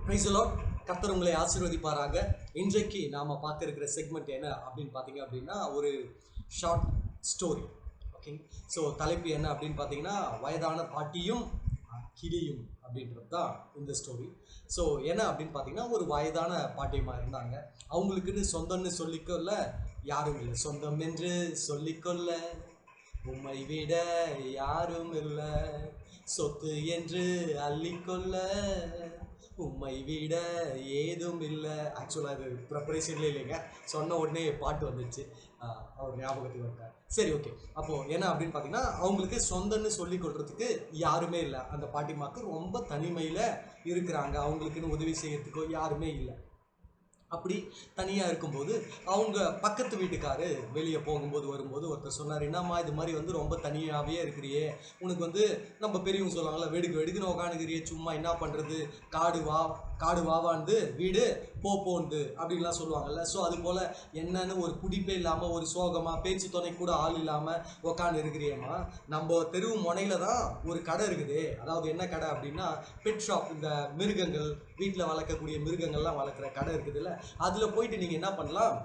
Praise the Lord. கர்த்தர் உங்களை ஆசீர்வதிப்பாராக. இன்றைக்கு நாம பார்க்க இருக்கிற செக்மெண்ட் என்ன அப்படின்னு பார்த்தீங்க அப்படின்னா ஒரு ஷார்ட் ஸ்டோரி. ஓகே, ஸோ தலைப்பு என்ன அப்படின்னு பார்த்தீங்கன்னா வயதான பாட்டியும் கிளியும் அப்படின்றது தான் இந்த ஸ்டோரி. ஸோ என்ன அப்படின்னு பார்த்தீங்கன்னா ஒரு வயதான பாட்டியமாக இருந்தாங்க. அவங்களுக்குன்னு சொந்தம்னு சொல்லிக்கொள்ள யாரும் இல்லை. சொந்தம் என்று சொல்லிக்கொள்ள உம்மை விட யாரும் இல்லை. சொத்து என்று அள்ளிக்கொள்ள உம்மை விட ஏதும் இல்லை. ஆக்சுவலாக அது ப்ரிப்பரேஷன்லேயே இல்லைங்க, சொன்ன உடனே பாட்டு வந்துச்சு, அவர் ஞாபகத்துக்கு வந்தார். சரி, ஓகே. அப்போது என்ன அப்படின்னு பார்த்தீங்கன்னா அவங்களுக்கு சொந்தம்னு சொல்லி கொள்றதுக்கு யாருமே இல்லை. அந்த பாட்டிமாக்கு ரொம்ப தனிமையில் இருக்கிறாங்க. அவங்களுக்குன்னு உதவி செய்யறதுக்கோ யாருமே இல்லை. அப்படி தனியாக இருக்கும்போது அவங்க பக்கத்து வீட்டுக்காரு வெளியே போகும்போது வரும்போது ஒருத்தர் சொன்னார், என்னம்மா இது மாதிரி வந்து ரொம்ப தனியாகவே இருக்கிறியே, உனக்கு நம்ம பெரியவங்க சொல்லுவாங்கள்ல, வெடுக்கு வெடுக்குன்னு உக்காந்துக்கிறியே, சும்மா என்ன பண்ணுறது, காடு வாவாந்து வீடு போந்து அப்படின்லாம் சொல்லுவாங்கள்ல. ஸோ அது போல் என்னன்னு ஒரு பிடிப்பே இல்லாமல், ஒரு சோகமாக, பேச்சு துணை கூட ஆள் இல்லாமல் உக்காந்து இருக்கிறியம்மா. நம்ம தெருவு முனையில தான் ஒரு கடை இருக்குது. அதாவது என்ன கடை அப்படின்னா பெட் ஷாப். இந்த மிருகங்கள், வீட்டில் வளர்க்கக்கூடிய மிருகங்கள்லாம் வளர்க்குற கடை இருக்குதுல்ல, அதில் போயிட்டு நீங்கள் என்ன பண்ணலாம்,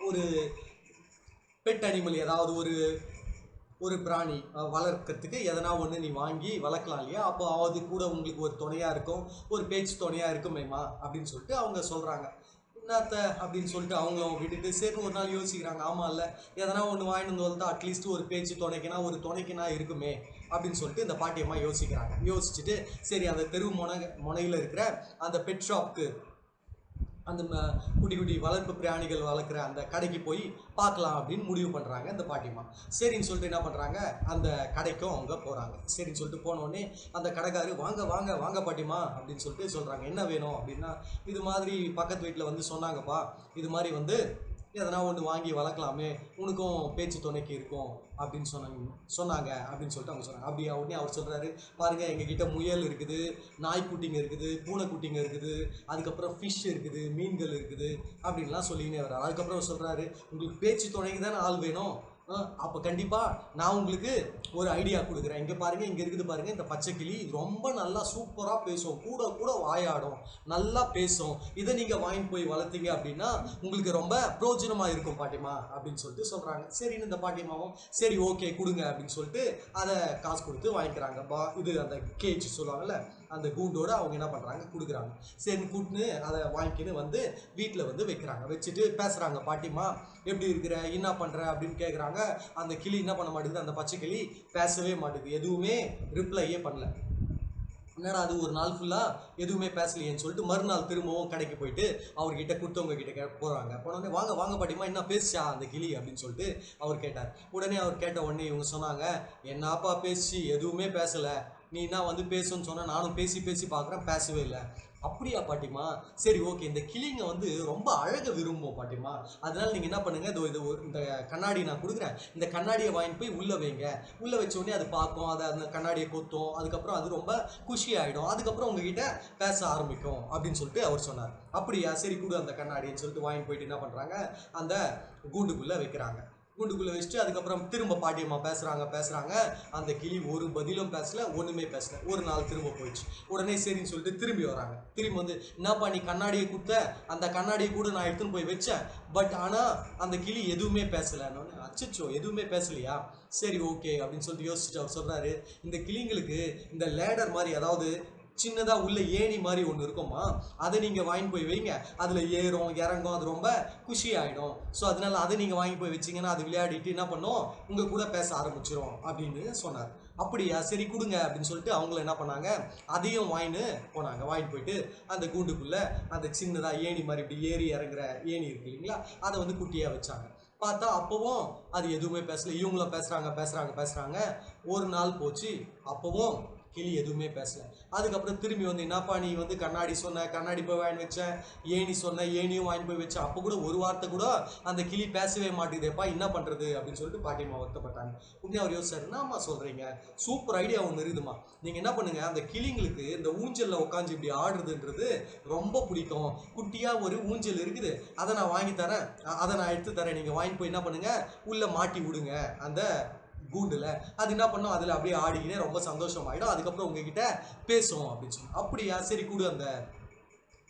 ஒரு பெட் அனிமல், ஏதாவது ஒரு பிராணி வளர்க்கறதுக்கு எதனா ஒன்று நீ வாங்கி வளர்க்கலாம் இல்லையா. அப்போ அது கூட உங்களுக்கு ஒரு துணையாக இருக்கும், ஒரு பேச்சு துணையாக இருக்குமேம்மா அப்படின்னு சொல்லிட்டு அவங்க சொல்கிறாங்க. என்னத்த அப்படின்னு சொல்லிட்டு அவங்களும் விட்டுட்டு சரி ஒரு நாள் யோசிக்கிறாங்க, ஆமாம் இல்லை, எதனா ஒன்று வாங்கிட்டு வந்து வளர்த்தா அட்லீஸ்ட் ஒரு பேச்சு ஒரு துணைக்குனா இருக்குமே அப்படின்னு சொல்லிட்டு இந்த பாட்டியம்மா யோசிக்கிறாங்க. யோசிச்சுட்டு சரி அந்த தெரு முனையில் இருக்கிற அந்த பெட் ஷாப்க்கு, அந்த குட்டி குட்டி வளர்ப்பு பிராணிகள் வளர்க்குற அந்த கடைக்கு போய் பார்க்கலாம் அப்படின்னு முடிவு பண்ணுறாங்க இந்த பாட்டிமா. சரின்னு சொல்லிட்டு என்ன பண்ணுறாங்க, அந்த கடைக்கும் அவங்க போகிறாங்க. சரின்னு சொல்லிட்டு போனோடனே அந்த கடைக்காரு வாங்க வாங்க வாங்க பாட்டிமா அப்படின்னு சொல்லிட்டு சொல்கிறாங்க. என்ன வேணும் அப்படின்னா, இது மாதிரி பக்கத்து வீட்டில் வந்து சொன்னாங்கப்பா, இது மாதிரி எதனா ஒன்று வாங்கி வளர்க்கலாமே, உனக்கும் பேச்சு துணைக்கு இருக்கும் அப்படின்னு சொன்னாங்க அப்படின்னு சொல்லிட்டு அவங்க சொன்னாங்க. அப்படியா? உடனே அவர் சொல்கிறாரு, பாருங்கள் எங்ககிட்ட முயல் இருக்குது, நாய்க்குட்டிங்க இருக்குது, பூனைக்குட்டிங்க இருக்குது, அதுக்கப்புறம் ஃபிஷ் இருக்குது, மீன்கள் இருக்குது அப்படின்லாம் சொல்லிக்கினே வர்றாரு. அதுக்கப்புறம் சொல்கிறாரு, உங்களுக்கு பேச்சு துணைக்கு தானே ஆள் வேணும், அப்போ கண்டிப்பாக நான் உங்களுக்கு ஒரு ஐடியா கொடுக்குறேன். இங்கே பாருங்கள், இங்கே இருக்குது பாருங்கள், இந்த பச்சைக்கிளி ரொம்ப நல்லா சூப்பராக பேசும், கூட கூட வாயாடும், நல்லா பேசும். இதை நீங்கள் வாங்கிட்டு போய் வளர்த்தீங்க அப்படின்னா உங்களுக்கு ரொம்ப பிரயோஜனமாக இருக்கும் பாட்டிமா அப்படின்னு சொல்லிட்டு சொல்கிறாங்க. சரின்னு இந்த பாட்டிமாவும் சரி ஓகே கொடுங்க அப்படின்னு சொல்லிட்டு அதை காசு கொடுத்து வாங்கிக்கிறாங்க. இது அந்த கேஜ் சொல்லுவாங்கள்ல, அந்த கூண்டோடு அவங்க என்ன பண்ணுறாங்க, கொடுக்குறாங்க. சரின்னு கூட்டுன்னு அதை வாங்கிக்கின்னு வீட்டில் வைக்கிறாங்க. வச்சுட்டு பேசுகிறாங்க, பாட்டிமா எப்படி இருக்கிற, என்ன பண்ணுற அப்படின்னு கேட்குறாங்க. அந்த கிளி என்ன பண்ண மாட்டேங்குது, அந்த பச்சை கிளி பேசவே மாட்டேங்குது, எதுவுமே ரிப்ளையே பண்ணல. என்னடா அது ஒரு நாள் ஃபுல்லாக எதுவுமே பேசலையேன்னு சொல்லிட்டு மறுநாள் திரும்பவும் கடைக்கு போயிட்டு அவர்கிட்ட கொடுத்தவங்க கிட்ட போகிறாங்க. போனோடனே வாங்க வாங்க பாட்டிமா, என்ன பேசுச்சா அந்த கிளி அப்படின்னு சொல்லிட்டு அவர் கேட்டார். உடனே அவர் கேட்ட உடனே இவங்க சொன்னாங்க, என்னப்பா பேசி எதுவுமே பேசலை, நீ என்ன பேசுன்னு சொன்னால் நானும் பேசி பேசி பார்க்குறேன், பேசவே இல்லை. அப்படியா பாட்டிமா, சரி ஓகே, இந்த கிளிங்க ரொம்ப அழக விரும்பும் பாட்டிமா, அதனால நீங்கள் என்ன பண்ணுங்க, இந்த கண்ணாடி நான் கொடுக்குறேன், இந்த கண்ணாடியை வாங்கிட்டு போய் உள்ளே வைங்க. உள்ளே வச்ச உடனே அது பார்க்கும், அதை அந்த கண்ணாடியை கொத்தும், அதுக்கப்புறம் அது ரொம்ப குஷி ஆகிடும், அதுக்கப்புறம் உங்ககிட்ட பேச ஆரம்பிக்கும் அப்படின்னு சொல்லிட்டு அவர் சொன்னார். அப்படியா, சரி கொடு அந்த கண்ணாடின்னு சொல்லிட்டு வாங்கிட்டு போயிட்டு என்ன பண்ணுறாங்க, அந்த கூண்டுக்குள்ளே வைக்கிறாங்க. கூண்டுக்குள்ளே வச்சுட்டு அதுக்கப்புறம் திரும்ப பாட்டியம்மா பேசுகிறாங்க. அந்த கிளி ஒரு பதிலும் பேசலை, ஒன்றுமே பேசலை. ஒரு நாள் திரும்ப போயிடுச்சு. உடனே சரின்னு சொல்லிட்டு திரும்பி வராங்க. திரும்பி என்னப்பா நீ கண்ணாடியை கொடுத்த, அந்த கண்ணாடியை கூட நான் எடுத்துன்னு போய் வச்சேன், பட் ஆனால் அந்த கிளி எதுவுமே பேசலைன்னு. அச்சச்சோ, எதுவுமே பேசலையா, சரி ஓகே அப்படின்னு சொல்லிட்டு யோசிச்சுட்டு அவர் சொல்கிறாரு, இந்த கிளிங்களுக்கு இந்த லேடர் மாதிரி, அதாவது சின்னதாக உள்ள ஏணி மாதிரி ஒன்று இருக்குமா, அதை நீங்கள் வாங்கி போய் வைங்க, அதில் ஏறும் இறங்கும், அது ரொம்ப குஷி ஆகிடும். ஸோ அதனால் அதை நீங்கள் வாங்கி போய் வச்சிங்கன்னா அது விளையாடிட்டு என்ன பண்ணும், உங்கள் கூட பேச ஆரம்பிச்சிடும் அப்படின்னு சொன்னார். அப்படியா, சரி கொடுங்க அப்படின்னு சொல்லிட்டு அவங்கள என்ன பண்ணாங்க, அதையும் வாங்கிட்டு போனாங்க. வாங்கிட்டு போயிட்டு அந்த கூண்டுக்குள்ளே அந்த சின்னதாக ஏணி மாதிரி இப்படி ஏறி இறங்குற ஏணி இருக்கு இல்லைங்களா, அதை குட்டியாக வச்சாங்க. பார்த்தா அப்போவும் அது எதுவுமே பேசலை. இவங்களும் பேசுகிறாங்க. ஒரு நாள் போச்சு, அப்போவும் கிளி எதுவுமே பேசல. அதுக்கப்புறம் திரும்பி என்னப்பா நீ கண்ணாடி சொன்ன, கண்ணாடி போய் வாங்கி வச்சேன், ஏணி சொன்ன, ஏணியும் வாங்கி போய் வச்சேன், அப்போ கூட ஒரு வார்த்தை கூட அந்த கிளி பேசவே மாட்டேங்குதேப்பா, என்ன பண்ணுறது அப்படின்னு சொல்லிட்டு பாட்டியம்மா வருத்தப்பட்டாங்க. உடனே அவர் யோசிச்சார், என்னம்மா சொல்கிறீங்க, சூப்பர் ஐடியா ஒன்று இருக்குதுமா, நீங்கள் என்ன பண்ணுங்கள், அந்த கிளிங்களுக்கு இந்த ஊஞ்சலில் உட்காந்து இப்படி ஆடுறதுன்றது ரொம்ப பிடிக்கும், குட்டியாக ஒரு ஊஞ்சல் இருக்குது, அதை நான் வாங்கி தரேன், அதை நான் எடுத்து தரேன், நீங்கள் வாங்கி போய் என்ன பண்ணுங்கள், உள்ளே மாட்டி விடுங்க அந்த கூண்டில், அது என்ன பண்ணும், அதில் அப்படியே ஆடிக்கினே ரொம்ப சந்தோஷமாயிடும், அதுக்கப்புறம் உங்ககிட்ட பேசும் அப்படின்னு சொல்லி. அப்படியா, சரி கொடு அந்த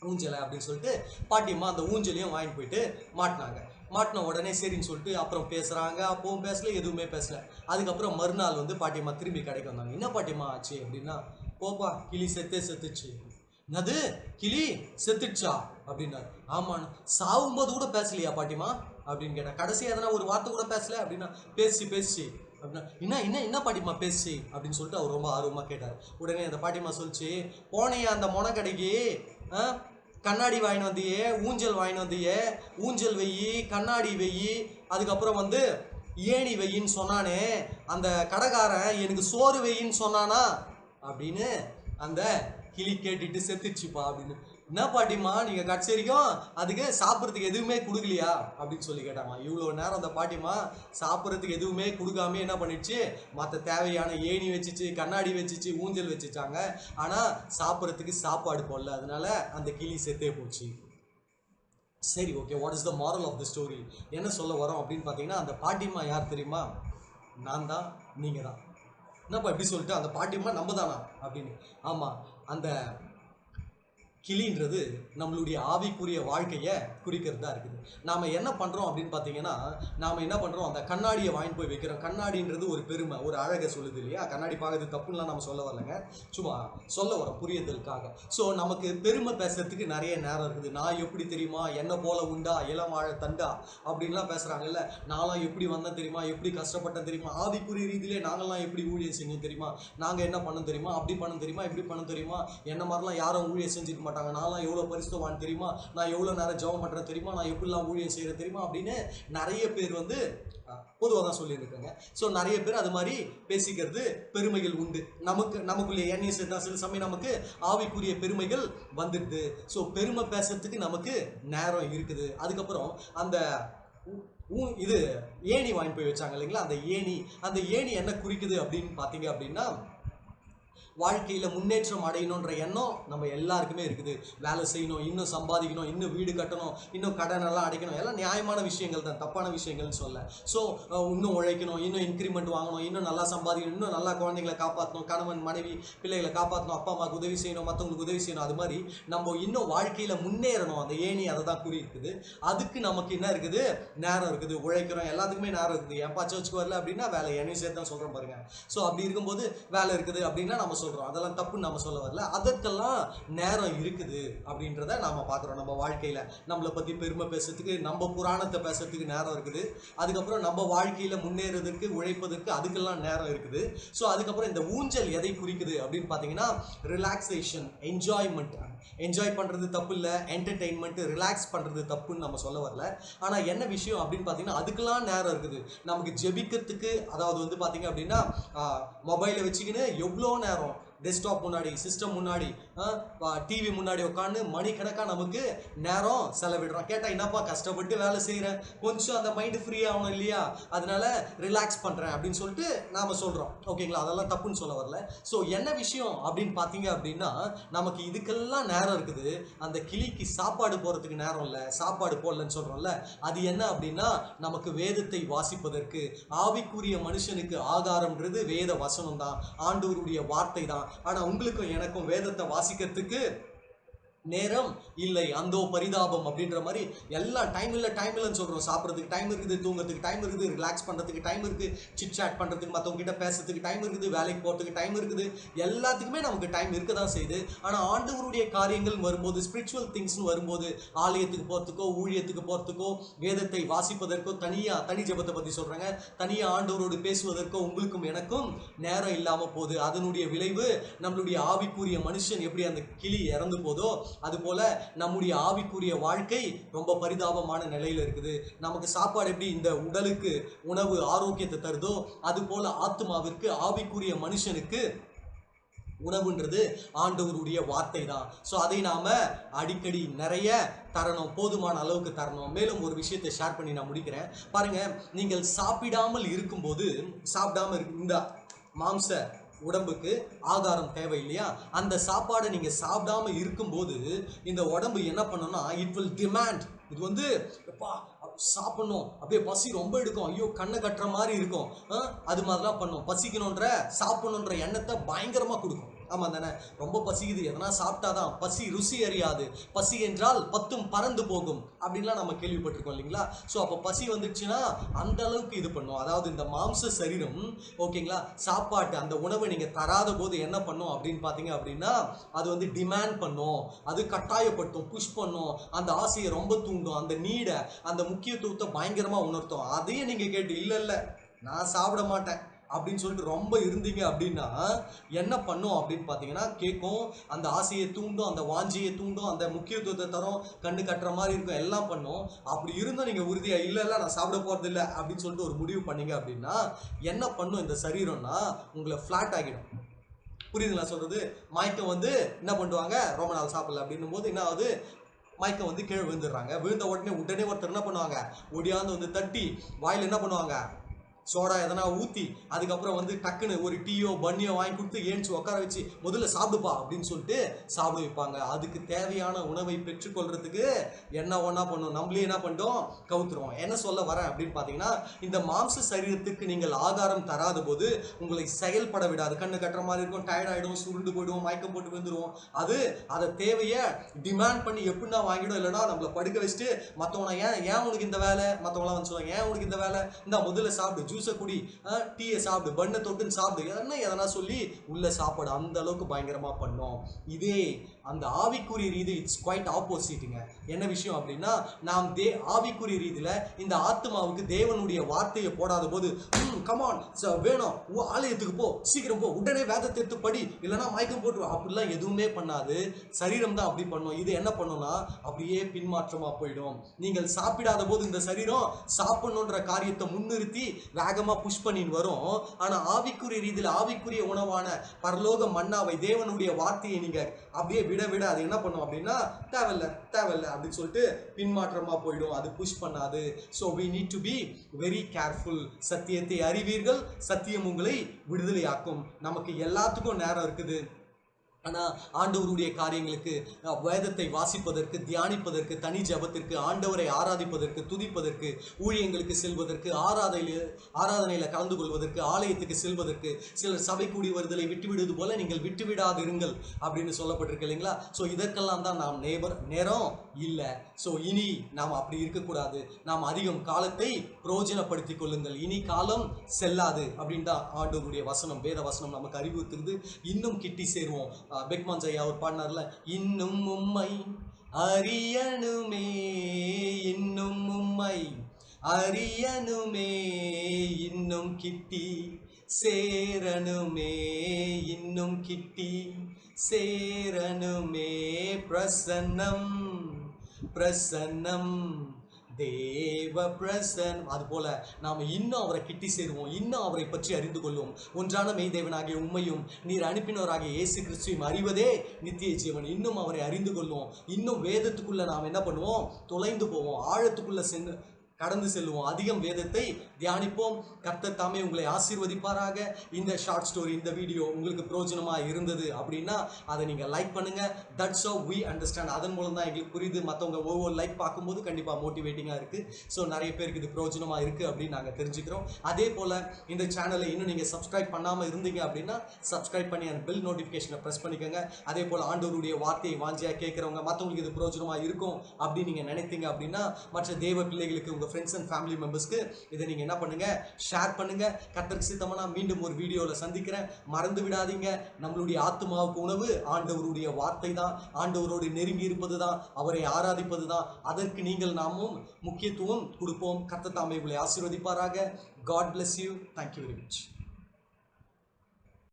ஊஞ்சலை அப்படின்னு சொல்லிட்டு பாட்டியம்மா அந்த ஊஞ்சலையும் வாங்கிட்டு போயிட்டு மாட்டினாங்க. மாட்டின உடனே சரின்னு சொல்லிட்டு அப்புறம் பேசுகிறாங்க. அப்பவும் பேசல, எதுவுமே பேசல. அதுக்கப்புறம் மறுநாள் வந்து பாட்டியம்மா திரும்பி கடைக்கு வந்தாங்க. என்ன பாட்டியம்மா ஆச்சு அப்படின்னா, போப்பா கிளி செத்துச்சு. என்னது கிளி செத்துடுச்சா அப்படின்னாரு. ஆமாண்ணா. சாகும்போது கூட பேசலையா பாட்டிமா அப்படின்னு கேட்டேன். கடைசி எதனா ஒரு வார்த்தை கூட பேசல அப்படின்னா, பேசி அப்படின்னா என்ன பாட்டிமா பேசி அப்படின்னு சொல்லிட்டு அவர் ரொம்ப ஆர்வமாக கேட்டார். உடனே அந்த பாட்டிமா சொல்லிச்சு, போனையா அந்த மொன கடைக்கு, கண்ணாடி வாங்கிட்டு வந்தியே, ஊஞ்சல் வாங்கிட்டு வந்தியே, ஊஞ்சல் வெயி, கண்ணாடி வெயி, அதுக்கப்புறம் வந்து ஏணி வெயின்னு சொன்னானே, அந்த கடைக்காரன் எனக்கு சோறு வெயின்னு சொன்னானா அப்படின்னு அந்த கிளி கேட்டுட்டு செத்துச்சுப்பா அப்படின்னு. என்ன பாட்டிமா நீங்கள் கடைசி வரைக்கும் அதுக்கு சாப்பிட்றதுக்கு எதுவுமே கொடுக்கலையா அப்படின்னு சொல்லி கேட்டாங்க. இவ்வளோ நேரம் அந்த பாட்டிமா சாப்பிட்றதுக்கு எதுவுமே கொடுக்காம என்ன பண்ணிடுச்சு, மற்ற தேவையான ஏணி வச்சுச்சு, கண்ணாடி வச்சுச்சு, ஊஞ்சல் வச்சுச்சாங்க. ஆனால் சாப்பிட்றதுக்கு சாப்பாடு போடல. அதனால அந்த கிளி செத்தே போச்சு. சரி, okay, what is the moral of the story? என்ன சொல்ல வரோம் அப்படின்னு பார்த்தீங்கன்னா, அந்த பாட்டிமா யார் தெரியுமா? நான் தான், நீங்கள் தான். என்னப்பா எப்படி சொல்லிட்டு, அந்த பாட்டியம்மா நம்ம தானா அப்படின்னு. ஆமாம், அந்த கிளின்றது நம்மளுடைய ஆவிக்குரிய வாழ்க்கையை குறிக்கிறதா இருக்குது. நாம் என்ன பண்ணுறோம் அப்படின்னு பார்த்தீங்கன்னா, நாம் என்ன பண்ணுறோம், அந்த கண்ணாடியை வாங்கிட்டு போய் வைக்கிறோம். கண்ணாடின்றது ஒரு பெருமை, ஒரு அழகை சொல்லுது இல்லையா? கண்ணாடி பார்க்கறது தப்புலாம் நம்ம சொல்ல வரலைங்க, சும்மா சொல்ல வரோம் புரியுதலுக்காக. ஸோ நமக்கு பெருமை பேசுறதுக்கு நிறைய நேரம் இருக்குது. நான் எப்படி தெரியுமா, என்ன போல உண்டா இளம் வாழ தண்டா அப்படின்லாம் பேசுகிறாங்கல்ல. நான்லாம் எப்படி வந்தேன் தெரியுமா, எப்படி கஷ்டப்பட்டேன் தெரியுமா, ஆவிக்குரிய ரீதியிலே நாங்கள்லாம் எப்படி ஊழியம் செஞ்சோம் தெரியுமா, நாங்கள் என்ன பண்ண தெரியுமா, அப்படி பண்ண தெரியுமா, இப்படி பண்ண தெரியுமா, என்ன மாதிரிலாம் யாரும் ஊழியம் செஞ்சுக்க மாட்டாங்க, நான்லாம் எவ்வளோ பரிசுத்தவான் தெரியுமா, நான் எவ்வளோ நேரம் ஜெபம் பண்ணுறேன் தெரியுமா, நான் எப்படிலாம் ஊழியம் செய்கிறேன் தெரியுமா அப்படின்னு நிறைய பேர் வந்து பொதுவாக தான் சொல்லியிருக்காங்க. ஸோ நிறைய பேர் அது மாதிரி பேசிக்கிறது பெருமைகள் உண்டு. நமக்குள்ளே எண்ணெய் சேர்த்தா சில சமயம் நமக்கு ஆவிக்குரிய பெருமைகள் வந்துடுது. ஸோ பெருமை பேசுறதுக்கு நமக்கு நேரம் இருக்குது. அதுக்கப்புறம் அந்த இது ஏணி வாங்கி போய் வச்சாங்க இல்லைங்களா, அந்த ஏணி என்ன குறிக்குது அப்படின்னு பார்த்தீங்க அப்படின்னா, வாழ்க்கையில் முன்னேற்றம் அடையணுன்ற எண்ணம் நம்ம எல்லாருக்குமே இருக்குது. வேலை செய்யணும், இன்னும் சம்பாதிக்கணும், இன்னும் வீடு கட்டணும், இன்னும் கடனெல்லாம் அடைக்கணும், எல்லாம் நியாயமான விஷயங்கள் தான், தப்பான விஷயங்கள்னு சொல்ல. ஸோ இன்னும் உழைக்கணும், இன்னும் இன்க்ரிமெண்ட் வாங்கணும், இன்னும் நல்லா சம்பாதிக்கணும், இன்னும் நல்லா குழந்தைங்களை காப்பாற்றணும், கணவன் மனைவி பிள்ளைகளை காப்பாற்றணும், அப்பா அம்மாவுக்கு உதவி செய்யணும், மற்றவங்களுக்கு உதவி செய்யணும். அது மாதிரி நம்ம இன்னும் வாழ்க்கையில் முன்னேறணும். அந்த ஏணி அதை தான் கூறி இருக்குது. அதுக்கு நமக்கு என்ன இருக்குது, நேரம் இருக்குது, உழைக்கிறோம், எல்லாத்துக்குமே நேரம் இருக்குது. ஏன்பா சர்ச்சுக்கு வரல அப்படின்னா வேலை, என்னையும் சேர்த்து தான் சொல்கிறேன் பாருங்க. ஸோ அப்படி இருக்கும்போது வேலை இருக்குது அப்படின்னா நம்ம சொல்கிறோம், அதெல்லாம் தப்புன்னு நம்ம சொல்ல வரல. அதற்கெல்லாம் நேரம் இருக்குது அப்படின்றத நாம பார்க்குறோம். நம்ம வாழ்க்கையில் நம்மளை பற்றி பெருமை பேசுறதுக்கு, நம்ம புராணத்தை பேசுறதுக்கு நேரம் இருக்குது. அதுக்கப்புறம் நம்ம வாழ்க்கையில் முன்னேறதுக்கு, உழைப்பதற்கு அதுக்கெல்லாம் நேரம் இருக்குது. ஸோ அதுக்கப்புறம் இந்த ஊஞ்சல் எதை குறிக்குது அப்படின்னு பார்த்தீங்கன்னா, ரிலாக்ஸேஷன், என்ஜாய்மெண்ட். என்ஜாய் பண்ணுறது தப்பு இல்லை, என்டர்டெயின்மெண்ட், ரிலாக்ஸ் பண்ணுறது தப்புன்னு நம்ம சொல்ல வரல. ஆனால் என்ன விஷயம் அப்படின்னு பார்த்தீங்கன்னா, அதுக்கெல்லாம் நேரம் இருக்குது. நமக்கு ஜெபிக்கிறதுக்கு, அதாவது வந்து பார்த்தீங்க அப்படின்னா மொபைலை வச்சுக்கின்னு எவ்வளோ நேரம் டெஸ்க்டாப் முன்னாடி, சிஸ்டம் முன்னாடி, டிவி முன்னாடி உட்காந்து மணிக்கணக்காக நமக்கு நேரம் செலவிடுறோம். கேட்டால் என்னப்பா கஷ்டப்பட்டு வேலை செய்கிறேன், கொஞ்சம் அந்த மைண்டு ஃப்ரீ ஆகணும் இல்லையா, அதனால ரிலாக்ஸ் பண்ணுறேன் அப்படின்னு சொல்லிட்டு நாம் சொல்கிறோம். ஓகேங்களா, அதெல்லாம் தப்புன்னு சொல்ல வரல. ஸோ என்ன விஷயம் அப்படின்னு பார்த்தீங்க அப்படின்னா, நமக்கு இதுக்கெல்லாம் நேரம் இருக்குது. அந்த கிளிக்கு சாப்பாடு போகிறதுக்கு நேரம் இல்லை, சாப்பாடு போடலன்னு சொல்கிறோம்ல, அது என்ன அப்படின்னா, நமக்கு வேதத்தை வாசிப்பதற்கு. ஆவிக்குரிய மனுஷனுக்கு ஆகாரம்ன்றது வேத வசனம் தான், ஆண்டவருடைய வார்த்தை தான். ஆனா உங்களுக்கும் எனக்கும் வேதத்தை வாசிக்கிறதுக்கு நேரம் இல்லை. அந்தோ பரிதாபம் அப்படின்ற மாதிரி எல்லாம் டைம் இல்லைன்னு சொல்கிறோம். சாப்பிட்றதுக்கு டைம் இருக்குது, தூங்குறதுக்கு டைம் இருக்குது, ரிலாக்ஸ் பண்ணுறதுக்கு டைம் இருக்குது, சிட் சாட் பண்ணுறதுக்கு, மற்றவங்க கிட்ட பேசுறதுக்கு டைம் இருக்குது, வேலைக்கு போகிறதுக்கு டைம் இருக்குது, எல்லாத்துக்குமே நமக்கு டைம் இருக்க தான் செய்யுது. ஆனால் ஆண்டவருடைய காரியங்கள் வரும்போது, ஸ்பிரிச்சுவல் திங்ஸ்னு வரும்போது, ஆலயத்துக்கு போகிறதுக்கோ, ஊழியத்துக்கு போகிறதுக்கோ, வேதத்தை வாசிப்பதற்கோ, தனி ஜெபத்தை பற்றி சொல்கிறாங்க, தனியாக ஆண்டவரோடு பேசுவதற்கோ உங்களுக்கும் எனக்கும் நேரம் இல்லாமல் போகுது. அதனுடைய விளைவு நம்மளுடைய ஆவிக்குரிய மனுஷன் எப்படி அந்த கிளி இறந்து போதோ அதுபோல நம்முடைய ஆவிக்குரிய வாழ்க்கை ரொம்ப பரிதாபமான நிலையில் இருக்குது. நமக்கு சாப்பாடு எப்படி இந்த உடலுக்கு உணவு ஆரோக்கியத்தை தருதோ, அதுபோல ஆத்மாவிற்கு, ஆவிக்குரிய மனுஷனுக்கு உணவுன்றது ஆண்டவருடைய வார்த்தை தான். ஸோ அதை நாம் அடிக்கடி நிறைய தரணும், போதுமான அளவுக்கு தரணும். மேலும் ஒரு விஷயத்தை ஷேர் பண்ணி நான் முடிக்கிறேன் பாருங்க. நீங்கள் சாப்பிடாமல் இருக்கும்போது, இந்த மாம்ச உடம்புக்கு ஆகாரம் தேவை இல்லையா, அந்த சாப்பாடை நீங்க சாப்பிடாம இருக்கும்போது இந்த உடம்பு என்ன பண்ணணும்னா, இட் வில் டிமாண்ட். இது வந்து சாப்பிடணும், அப்படியே பசி ரொம்ப எடுக்கும், ஐயோ கண்ணை கட்டுற மாதிரி இருக்கும், அது மாதிரிலாம் பண்ணும். பசிக்கணுன்ற, சாப்பிடணுன்ற எண்ணத்தை பயங்கரமா கொடுக்கும். ஆமா தானே? ரொம்ப பசிக்குது, எதனா சாப்பிட்டாதான் பசி ருசி அறியாது, பசி என்றால் பத்தும் பறந்து போகும் அப்படின்லாம் நம்ம கேள்விப்பட்டிருக்கோம் இல்லைங்களா? ஸோ அப்போ பசி வந்துடுச்சுன்னா அந்த அளவுக்கு இது பண்ணும். அதாவது இந்த மாம்ச சரீரம் ஓகேங்களா, சாப்பாட்டு அந்த உணவை நீங்க தராத போது என்ன பண்ணும் அப்படின்னு பார்த்தீங்க அப்படின்னா, அது வந்து டிமாண்ட் பண்ணும், அது கட்டாயப்படுத்தும், புஷ் பண்ணும், அந்த ஆசையை ரொம்ப தூண்டும், அந்த நீடை, அந்த முக்கியத்துவத்தை பயங்கரமா உணர்த்தும். அதையே நீங்க கேட்டு இல்ல இல்ல நான் சாப்பிட மாட்டேன் அப்படின்னு சொல்லிட்டு ரொம்ப இருந்தீங்க அப்படின்னா என்ன பண்ணும் அப்படின்னு பார்த்தீங்கன்னா, கேட்கும், அந்த ஆசையை தூண்டும், அந்த வாஞ்சியை தூண்டும், அந்த முக்கியத்துவத்தை தரும், கண்ணு கட்டுற மாதிரி இருக்கும், எல்லாம் பண்ணும். அப்படி இருந்தும் நீங்கள் உறுதியா இல்லை இல்லை நான் சாப்பிட போகிறது இல்லை அப்படின்னு சொல்லிட்டு ஒரு முடிவு பண்ணீங்க அப்படின்னா என்ன பண்ணும் இந்த சரீரம்னா, உங்களை ஃப்ளாட் ஆகிடும். புரியுதுங்களா சொல்றது? மயக்கம் வந்து என்ன பண்ணுவாங்க, ரொம்ப நாள் சாப்பிடல அப்படின்னும் போது என்ன ஆகுது, மயக்கம் வந்து கீழே விழுந்துடுறாங்க. விழுந்த உடனே ஒருத்தர் என்ன பண்ணுவாங்க, ஒடியாந்து வந்து தட்டி வாயில் என்ன பண்ணுவாங்க, சோடா எதனா ஊற்றி அதுக்கப்புறம் வந்து டக்குன்னு ஒரு டீயோ பன்னியோ வாங்கி கொடுத்து ஏஞ்சி உட்கார வச்சு முதல்ல சாப்பிடுப்பா அப்படின்னு சொல்லிட்டு சாப்பிட வைப்பாங்க. அதுக்கு தேவையான உணவை பெற்றுக்கொள்றதுக்கு என்ன ஒன்றா பண்ணும், நம்மளே என்ன பண்ணிட்டோம், கவுத்துருவோம். என்ன சொல்ல வரேன் அப்படின்னு பார்த்தீங்கன்னா, இந்த மாம்ச சரீரத்துக்கு நீங்கள் ஆகாரம் தராத போது உங்களை செயல்பட விடாது. கண்ணு கட்டுற மாதிரி இருக்கும், டயர்ட் ஆகிடும், சுருண்டு போயிடுவோம், மயக்கம் போட்டு விழுந்துருவோம். அது அதை தேவையை டிமாண்ட் பண்ணி எப்படின்னா வாங்கிடும். இல்லைன்னா நம்மளை படுக்க வச்சுட்டு மற்றவங்க ஏன் உனக்கு இந்த வேலை, மற்றவங்களாம் வந்து சொல்லுவாங்க, ஏன் உனக்கு இந்த வேலை, இந்த முதல்ல சாப்பிடு, ஜூஸை குடி, டீயை சாப்பிடு, பண்ணை தொட்டுன்னு சாப்பிடு, எதனா சொல்லி உள்ள சாப்பாடு அந்த அளவுக்கு பயங்கரமா பண்ணோம். இதே அந்த ஆவிக்குரிய ரீதி இட்ஸ் குவைட் ஆப்போசிட்டுங்க. என்ன விஷயம் அப்படின்னா, நாம் ஆவிக்குரிய ரீதியில இந்த ஆத்மாவுக்கு தேவனுடைய வார்த்தையை போடாத போது கமான் வேணும், ஆலயத்துக்கு போ, சீக்கிரம் போ, உடனே வேதத்தை எடுத்து படி, இல்லைன்னா மயக்கம் போட்டு, அப்படிலாம் எதுவுமே பண்ணாது. சரீரம் தான் அப்படி பண்ணும். இது என்ன பண்ணும்னா அப்படியே பின்மாற்றமா போயிடும். நீங்கள் சாப்பிடாத போது இந்த சரீரம் சாப்பிடணுன்ற காரியத்தை முன்னிறுத்தி வேகமா புஷ் பண்ணின்னு வரும். ஆனா ஆவிக்குரிய ரீதியில் ஆவிக்குரிய உணவான பரலோக மன்னாவை தேவனுடைய வார்த்தையை நீங்க அப்படியே விட அது என்ன பண்ணும் அப்படின்னா, தேவையில்ல அப்படின்னு சொல்லிட்டு பின்மாற்றமா போயிடும். அது புஷ் பண்ணாது. So we need to be very careful. சத்தியத்தை அறிவீர்கள், சத்தியம் உங்களை விடுதலையாக்கும். நமக்கு எல்லாத்துக்கும் நேரம் இருக்குது. ஆனால் ஆண்டவருடைய காரியங்களுக்கு, வேதத்தை வாசிப்பதற்கு, தியானிப்பதற்கு, தனி ஜபத்திற்கு, ஆண்டவரை ஆராதிப்பதற்கு, துதிப்பதற்கு, ஊழியங்களுக்கு செல்வதற்கு, ஆராதனையில் கலந்து கொள்வதற்கு, ஆலயத்துக்கு செல்வதற்கு, சிலர் சபை கூடி வருதலை விட்டுவிடுவது போல நீங்கள் விட்டுவிடாதிருங்கள் அப்படின்னு சொல்லப்பட்டிருக்கு இல்லைங்களா? ஸோ இதற்கெல்லாம் தான் நாம் நேரம் இல்லை. ஸோ இனி நாம் அப்படி இருக்கக்கூடாது. நாம் அதிகம் காலத்தை பிரயோஜனப்படுத்திக் கொள்ளுங்கள், இனி காலம் செல்லாது அப்படின்னு தான் ஆண்டவருடைய வசனம், வேத வசனம் நமக்கு அறிவுறுத்துறது. இன்னும் கிட்டி சேருவோம். பெக்மான் ஐயா அவர் பாடினார்ல, இன்னும் உம்மை அறியணுமே, இன்னும் உம்மை அறியணுமே, இன்னும் கிட்டி சேரணுமே, இன்னும் கிட்டி சேரணுமே, பிரசன்னம் பிரசன்னம் தேவ பிரசன். அது போல நாம் இன்னும் அவரை கிட்டி சேருவோம், இன்னும் அவரை பற்றி அறிந்து கொள்வோம். ஒன்றான மெய்தேவனாகிய உம்மையும் நீர் அனுப்பினவராகிய இயேசு கிறிஸ்துவையும் அறிவதே நித்திய ஜீவன். இன்னும் அவரை அறிந்து கொள்வோம். இன்னும் வேதத்துக்குள்ள நாம் என்ன பண்ணுவோம், தொலைந்து போவோம், ஆழத்துக்குள்ள கடந்து செல்வோம், அதிகம் வேதத்தை தியானிப்போம். கர்த்தர் தாமே உங்களை ஆசீர்வதிப்பாராக. இந்த ஷார்ட் ஸ்டோரி, இந்த வீடியோ உங்களுக்கு பிரயோஜனமாக இருந்தது அப்படின்னா அதை நீங்கள் லைக் பண்ணுங்க. That's how we understand. அதன் மூலம் தான் எங்களுக்கு புரியுது. மற்றவங்க ஒவ்வொரு லைக் பார்க்கும்போது கண்டிப்பாக மோட்டிவேட்டிங்காக இருக்குது. ஸோ நிறைய பேருக்கு இது பிரயோஜனமாக இருக்குது அப்படின்னு நாங்கள் தெரிஞ்சுக்கிறோம். அதே போல் இந்த சேனலை இன்னும் நீங்கள் சப்ஸ்கிரைப் பண்ணாமல் இருந்தீங்க அப்படின்னா சப்ஸ்கிரைப் பண்ணி அந்த பெல் நோட்டிஃபிகேஷனை ப்ரெஸ் பண்ணிக்கோங்க. அதே போல் ஆண்டவருடைய வார்த்தையை வாஞ்சியாக கேட்குறவங்க, மற்றவங்களுக்கு இது பிரயோஜனமாக இருக்கும் அப்படின்னு நீங்கள் நினைத்தீங்க அப்படின்னா மற்ற தேவ பிள்ளைகளுக்கு, உங்கள் ஃப்ரெண்ட்ஸ் அண்ட் ஃபேமிலி மெம்பர்ஸ்க்கு இதை நீங்கள் என்ன பண்ணுங்க, ஷேர் பண்ணுங்க. கர்த்தருக்கு சித்தமானா மீண்டும் ஒரு வீடியோவில் சந்திக்கிறேன். மறந்து விடாதீங்க, நம்மளுடைய ஆத்மாவுக்கு உணவு ஆண்டவருடைய வார்த்தை தான், ஆண்டவரோடு நெருங்கி இருப்பது தான், அவரை ஆராதிப்பது தான். அதற்கு நீங்கள் நாமும் முக்கியத்துவம் கொடுப்போம். கர்த்தர் தாமே உங்களை ஆசீர்வதிப்பாராக. God bless you. Thank you very much.